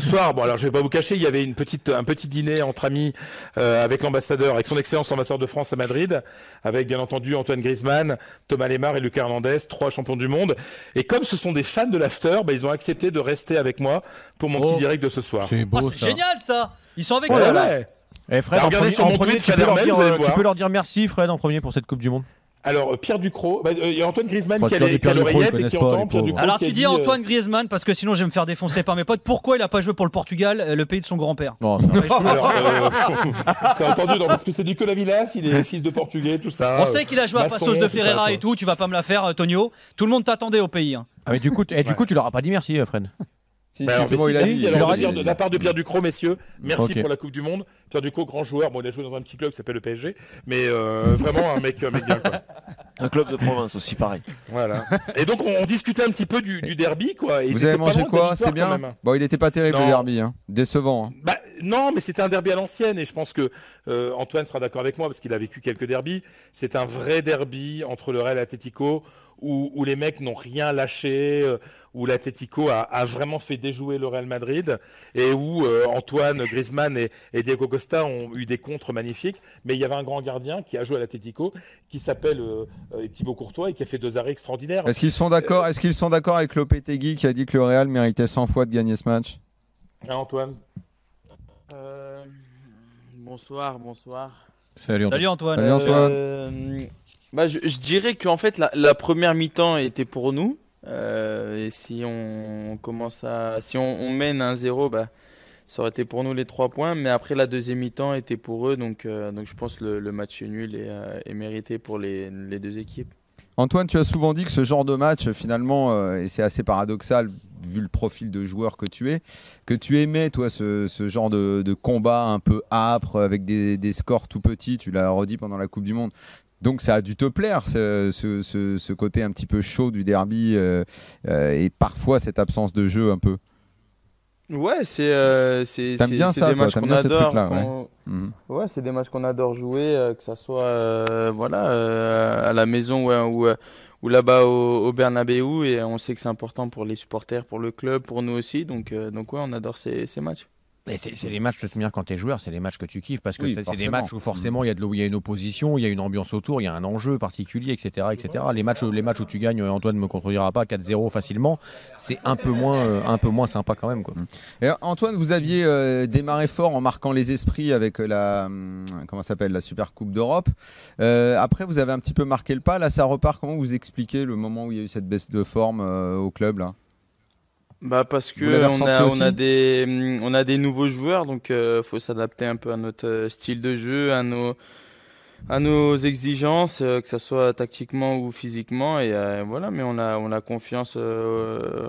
ce soir, bon alors je vais pas vous cacher, il y avait un petit dîner entre amis avec l'ambassadeur, avec son excellence l'ambassadeur de France à Madrid, avec bien entendu Antoine Griezmann, Thomas Lemar et Lucas Hernandez, 3 champions du monde. Et comme ce sont des fans de l'after, ils ont accepté de rester avec moi pour mon petit direct de ce soir. C'est beau, c'est génial ça. Ils sont avec Ouais, toi. ouais. Et Fred, regardez sur mon tweet, tu peux Fred leur dire merci, Fred, en premier pour cette Coupe du Monde. Alors Pierre Ducrot, il y a Antoine Griezmann qui tu leur dis a Pierre Ducrot, l'oreillette ils et qui connaissent pas, entend les Pierre pauvres. Ducrot. Alors qui a tu dis dit, Antoine Griezmann parce que sinon je vais me faire défoncer par mes potes. Pourquoi il a pas joué pour le Portugal, le pays de son grand-père? Non, Alors, t'as entendu, non, parce que c'est Nicolas Villas, il est fils de portugais, tout ça. On sait qu'il a joué à maçon, Passos de tout ça, Ferreira toi. et tout. Tu vas pas me la faire, Tonio. Tout le monde t'attendait au pays. Ah, mais du coup, tu leur as pas dit merci, Fred. Alors, c'est bon, il a dit. merci, Tu alors, leur as de dit. la part de Pierre Ducrot, messieurs, merci Ok. pour la Coupe du Monde. Pierre Ducrot, grand joueur, bon, il a joué dans un petit club qui s'appelle le PSG, mais vraiment un mec bien, quoi. Un club de province aussi, pareil. Voilà. Et donc, on discutait un petit peu du derby, quoi. Et Vous ils avez étaient pas mangé loin de la quoi? victoire, C'est bien. quand même. Bon, il était pas terrible Non. le derby, hein. Décevant. Hein. Bah, non, mais c'était un derby à l'ancienne et je pense que Antoine sera d'accord avec moi parce qu'il a vécu quelques derbys. C'est un vrai derby entre le Real et l'Atlético où les mecs n'ont rien lâché, où l'Atlético a vraiment fait déjouer le Real Madrid et où Antoine Griezmann et Diego Costa ont eu des contres magnifiques. Mais il y avait un grand gardien qui a joué à l'Atlético qui s'appelle Thibaut Courtois et qui a fait 2 arrêts extraordinaires. Est-ce qu'ils sont d'accord avec Lopetegui qui a dit que le Real méritait 100 fois de gagner ce match? Hein, Antoine? Bonsoir. Salut, Antoine. Salut Antoine. Salut, Antoine. Je dirais qu'en fait la première mi-temps était pour nous. Et si on mène 1-0, ça aurait été pour nous les 3 points. Mais après la deuxième mi-temps était pour eux, donc je pense que le match nul est mérité pour les 2 équipes. Antoine, tu as souvent dit que ce genre de match, finalement, et c'est assez paradoxal vu le profil de joueur que tu aimais, toi, ce genre de combat un peu âpre avec des scores tout petits, tu l'as redit pendant la Coupe du Monde. Donc ça a dû te plaire, ce côté un petit peu chaud du derby et parfois cette absence de jeu un peu. Ouais, c'est bien ça, des toi, matchs t'aimes qu'on bien ces adore. trucs-là, Ouais, c'est des matchs qu'on adore jouer, que ça soit à la maison ou là-bas au Bernabéu, et on sait que c'est important pour les supporters, pour le club, pour nous aussi. Donc ouais, on adore ces matchs. Mais c'est les matchs, de toute manière, quand tu es joueur, c'est les matchs que tu kiffes parce que Oui, c'est des forcément. matchs où forcément il y a une opposition, il y a une ambiance autour, il y a un enjeu particulier, etc. Les matchs où tu gagnes, Antoine ne me contredira pas, 4-0 facilement, c'est un peu moins sympa quand même, quoi. Et Antoine, vous aviez démarré fort en marquant les esprits avec la Super Coupe d'Europe. Après, vous avez un petit peu marqué le pas. Là, ça repart. Comment vous expliquez le moment où il y a eu cette baisse de forme au club là? Parce Vous l'avez que ressenti aussi on a des nouveaux joueurs, donc faut s'adapter un peu à notre style de jeu, à nos exigences, que ce soit tactiquement ou physiquement, et voilà. Mais on a confiance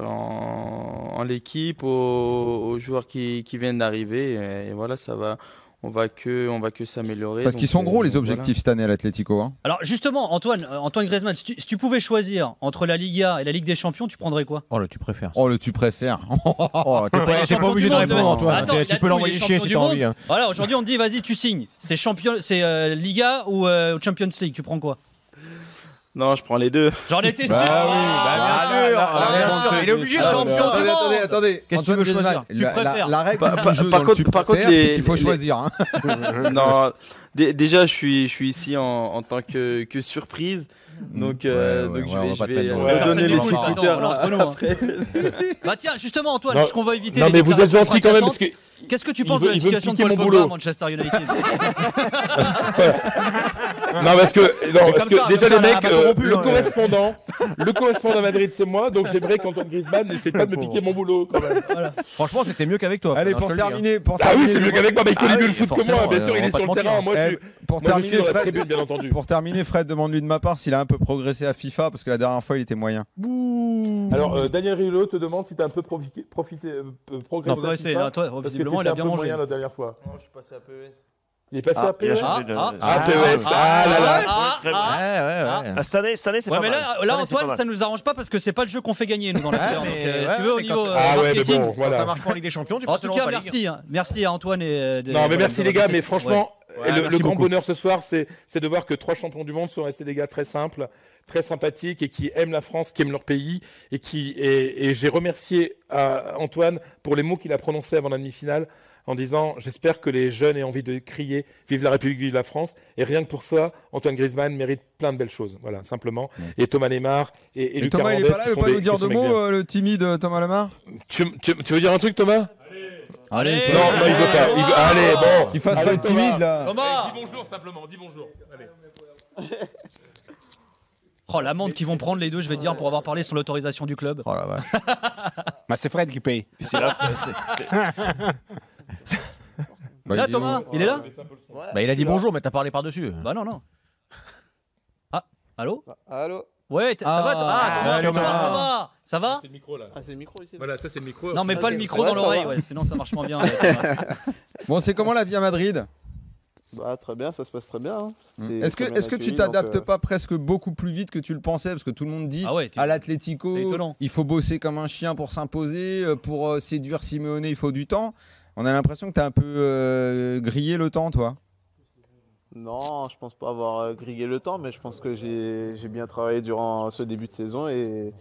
en l'équipe, aux joueurs qui viennent d'arriver, et voilà, ça va. On va que s'améliorer. Parce qu'ils sont gros les voilà. objectifs cette année à l'Atlético. Hein. Alors justement, Antoine Griezmann, si tu pouvais choisir entre la Liga et la Ligue des Champions, tu prendrais quoi? Oh, le tu préfères. Oh, le tu préfères. Oh, t'es pas champion obligé du de monde, répondre, le mec. Antoine. Attends, il a Tu dit, peux l'envoyer il est chier champion si du t'as monde. envie. Hein. Voilà, aujourd'hui on te dit vas-y tu signes. C'est Liga ou Champions League, tu prends quoi? Non, je prends les deux. J'en étais sûr. Bien sûr. Il est obligé de champion du monde. Attendez. Qu'est-ce que tu veux choisir? Tu préfères. La règle Par- du par- jeu par dans contre- le tu par contre, préfères, c'est les- qu'il faut les- choisir. Hein. Non, déjà je suis ici en tant que surprise. Donc, Ouais, donc on va je pas te vais mettre dans le- donner Ouais, les personne supporters n'écoute, attends, après. Bah tiens, justement Antoine, Non, parce qu'on va éviter Non, les mais vous êtes déclarations gentil quand même parce fracassantes. que Qu'est-ce que tu il penses veut- de la il veut me situation de piquer Paul mon Pogba à boulot. Manchester United? Non, parce que comme ça, déjà comme les ça, mecs, elle a pas corrompu, le correspondant à Madrid c'est moi, donc j'aimerais qu'Antoine Griezmann n'essaie pas de me piquer mon boulot quand même. Franchement, c'était mieux qu'avec toi. Allez, Fred, pour je te le dis, hein. terminer. Ah oui, c'est mieux qu'avec moi, mais il connaît mieux le oui, foot que moi, forcément, bien sûr, on il va est pas sur te le terrain, mentir. moi Pour je suis terminer, dans la Fred, tribune bien entendu. Pour terminer, Fred, demande-lui de ma part s'il a un peu progressé à FIFA parce que la dernière fois il était moyen. Alors Daniel Riolo te demande si tu as un peu progressé Progressé, à là, FIFA, toi, parce que visiblement, il t'étais a un bien peu mangé. moyen la dernière fois. Non, je suis passé à PES. Il est passé à Il a PES. changé de. PES, ah là là. Ouais. Ah, cette année, c'est Ouais, pas mais mal. là Cette année, c'est pas Antoine, mal. ça nous arrange pas parce que c'est pas le jeu qu'on fait gagner nous dans la Ouais, donc, mais si ouais, tu veux au mais niveau Ah ouais, mais marketing. bon, Quand ça voilà. marche pas en Ligue des Champions, tu En passes tout en cas, Europa League. merci à Antoine et Non, mais merci les gars, mais franchement, Et le merci grand beaucoup. bonheur ce soir, c'est de voir que 3 champions du monde sont restés des gars très simples, très sympathiques et qui aiment la France, qui aiment leur pays. Et j'ai remercié Antoine pour les mots qu'il a prononcés avant la demi-finale en disant j'espère que les jeunes aient envie de crier vive la République, vive la France. Et rien que pour ça, Antoine Griezmann mérite plein de belles choses. Voilà, simplement. Et Thomas Lemar et Lucas Thomas, il est Hernandez pas là, qui il sont veut pas des nous dire qui sont deux mecs bien. mots, le timide Thomas Lemar. Tu veux dire un truc, Thomas? Allez, Non, il veut pas. Allez, bon. Qu'il fasse Allez, pas le Thomas. timide là. Thomas. Dis bonjour simplement, dis bonjour. Allez. Oh, l'amende qu'ils vont prendre les deux, je vais te dire, pour avoir parlé sur l'autorisation du club. Oh la vache. Bah, c'est Fred qui paye. C'est là, Bah, Là, il est Thomas, où il est là? Bah, il a dit bonjour, mais t'as parlé par-dessus. Bah non. Ah, allô? Allô? Ouais, ça va? Thomas, Thomas. Thomas, ça va? C'est le micro là. Ah, c'est le micro ici? Voilà, ça c'est le micro. Non, mais pas le micro va, dans ça l'oreille, va. ouais, sinon ça marche moins bien. Thomas. Bon, c'est comment la vie à Madrid? Bah, très bien, ça se passe très bien. Hein. T'es Est-ce très bien que tu accueilli, t'adaptes donc, pas presque beaucoup plus vite que tu le pensais? Parce que tout le monde dit Ah ouais, à l'Atlético, c'est étonnant. il faut bosser comme un chien pour s'imposer, pour séduire Simeone, il faut du temps. On a l'impression que tu as un peu grillé le temps, toi. Non, je pense pas avoir grillé le temps, mais je pense que j'ai bien travaillé durant ce début de saison et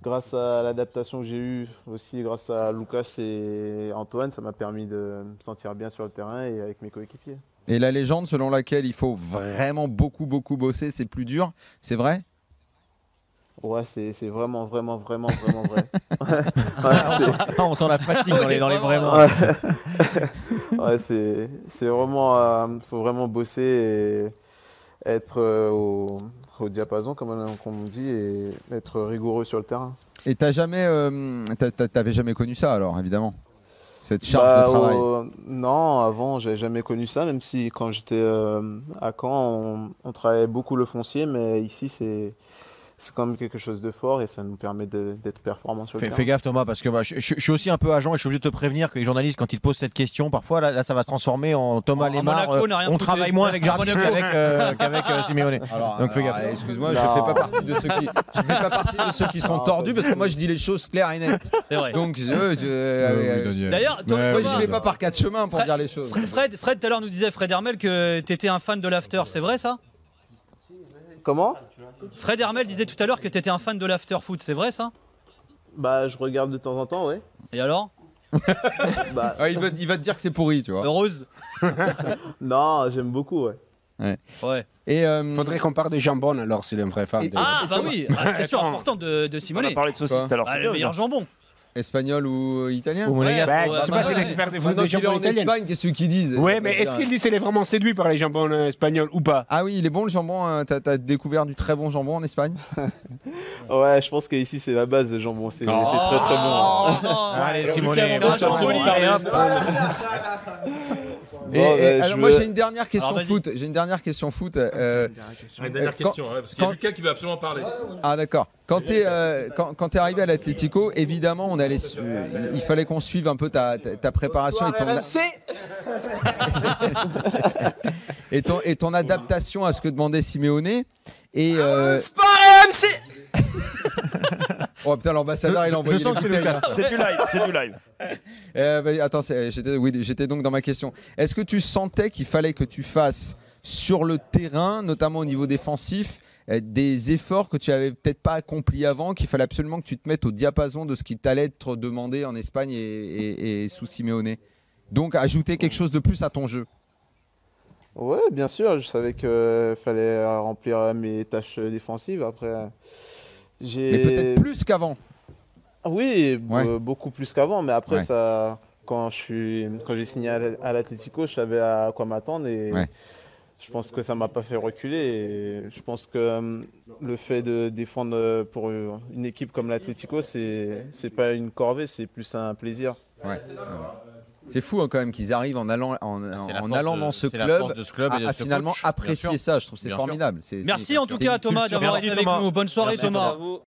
grâce à l'adaptation que j'ai eue aussi, grâce à Lucas et Antoine, ça m'a permis de me sentir bien sur le terrain et avec mes coéquipiers. Et la légende selon laquelle il faut vraiment beaucoup bosser, c'est plus dur, c'est vrai? Ouais, c'est vraiment vrai. Ouais, On sent la fatigue dans les vraiment. ouais, c'est vraiment, faut vraiment bosser et être au diapason, comme on dit, et être rigoureux sur le terrain. Et t'avais jamais connu ça alors, évidemment, cette charge de travail. Non, avant, j'avais jamais connu ça, même si quand j'étais à Caen, on travaillait beaucoup le foncier, mais ici, c'est quand même quelque chose de fort et ça nous permet d'être performants sur le terrain. Fais gaffe Thomas, parce que je suis aussi un peu agent et je suis obligé de te prévenir que les journalistes, quand ils te posent cette question, parfois là ça va se transformer en Thomas À Lemar. Monaco, n'a rien On foutu. travaille moins avec Jardim À Monaco. qu'avec Simeone. Donc fais gaffe. Excuse-moi, Non. je fais pas partie de ceux qui sont tordus parce que moi je dis les choses claires et nettes. C'est vrai. Donc D'ailleurs, moi Thomas, j'y vais pas par quatre chemins pour dire les choses. Fred, tout à l'heure nous disait Fred Hermel que t'étais un fan de l'after, c'est vrai ça? Comment? Fred Hermel disait tout à l'heure que t'étais un fan de l'after foot, c'est vrai ça? Bah, je regarde de temps en temps, ouais. Et alors? Bah, Il va te dire que c'est pourri, tu vois. Heureuse? non, j'aime beaucoup, ouais. Ouais. Et Faudrait qu'on parle des jambons alors, c'est un vrai fan. Et- de- Ah bah oui, question Attends. importante de On Simone. a parlé de saucisses Quoi tout à l'heure. Ah, c'est le bien, meilleur ça. jambon. espagnol ou italien? Ou monégasque. Bah, Ouais, je sais bah, pas si ouais. l'expert des foot Maintenant des qu'il est jambons en italiens. Espagne, qu'est-ce qu'ils disent? Ouais, mais est-ce qu'il dit c'est vraiment séduit par les jambons espagnols ou pas? Ah oui, il est bon le jambon. T'as découvert du très bon jambon en Espagne? Ouais, je pense qu'ici, c'est la base, le jambon. C'est très, très bon. Oh, non. Allez Simone. Lucas Hernandez, Ah, jambon, allez, hop. Alors moi j'ai une dernière question Alors, vas-y. foot. J'ai une dernière question foot. Une dernière question, parce qu'il y a Lucas qui veut absolument parler. Ah d'accord. Quand t'es arrivé à l'Atlético, évidemment, il fallait qu'on suive un peu ta préparation et ton adaptation à ce que demandait Simeone. Et oh putain, l'ambassadeur il a envoyé Je sens les que c'est bouteilles. Lucas. C'est du live, c'est du live. Attends, j'étais donc dans ma question. Est-ce que tu sentais qu'il fallait que tu fasses sur le terrain, notamment au niveau défensif, des efforts que tu avais peut-être pas accomplis avant, qu'il fallait absolument que tu te mettes au diapason de ce qui t'allait être demandé en Espagne et sous Simeone? Donc ajouter quelque chose de plus à ton jeu. Ouais, bien sûr, je savais qu'il fallait remplir mes tâches défensives. Après, Mais peut-être plus qu'avant. Oui, Ouais. beaucoup plus qu'avant, mais après, Ouais. ça, quand j'ai signé à l'Atlético, je savais à quoi m'attendre et Ouais. je pense que ça m'a pas fait reculer. Et je pense que le fait de défendre pour une équipe comme l'Atlético, c'est pas une corvée, c'est plus un plaisir. Ouais. C'est fou hein, quand même qu'ils arrivent en allant, C'est la en force allant de- dans ce c'est la club, force de ce club et de à ce finalement coach, bien apprécier sûr. ça. Je trouve que c'est Bien sûr. formidable. Merci en tout cas Thomas d'avoir été avec nous. Bonne soirée Merci, Thomas. À vous.